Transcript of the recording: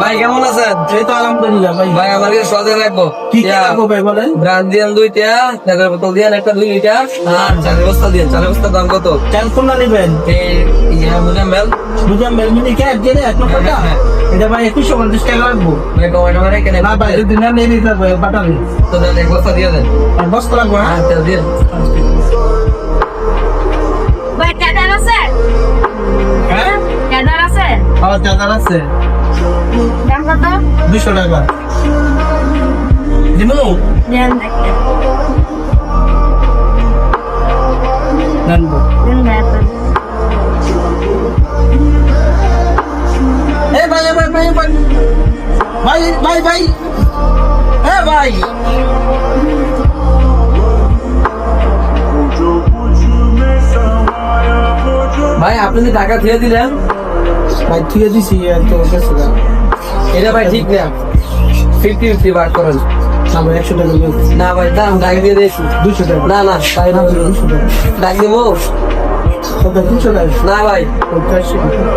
ভাই কেমন আছেন? এই তো আলহামদুলিল্লাহ ভাই। ভাই আমার কাছে সদে রাখবো কি কি রাখবো ভাই বলেন? ব্রান্ড দিয়েন 2টা, চালের বোতল দিয়েন একটা 2 লিটার, আর চালের বস্তা দিয়েন। চালের বস্তার দাম কত? চাল কোনটা নেবেন? এই বুঝলাম বেল বুঝলাম মেলমিনি ক্যাশ দিয়ে 1 লক্ষ টাকা। হ্যাঁ। এটা ভাই 2150 টাকা রাখবো। ভাই টমেটো মানে কেন? না ভাই যদি না নিয়ে নিতে হবে বাটারি তো দেন এক বস্তা দিয়ে দেন। আর বস্তা লাগবে হ্যাঁ? আচ্ছা দিন। ভাই ক্যাডার আছে? হ্যাঁ ক্যাডার আছে? আমার চার্জার আছে দাম কত? 200 টাকা দিমু নেন দেখতে। নেনবো। নেন দেখতে। এ ভাই ভাই ভাই ভাই ভাই ভাই ভাই এ ভাই ভাই আপনি যে টাকা দিয়ে দিলেন ভাই থুয়ে দিছি তো গেছে না। এটা ভাই ঠিক না। 50-50 বার করেন। না ভাই 100 টাকা দিও। না ভাই দাম ডাক দিয়ে দিয়েছি। 200 টাকা না না তাই না, 200 টাকা ডাক দিব কত 200 টাকা না ভাই। 50 টাকা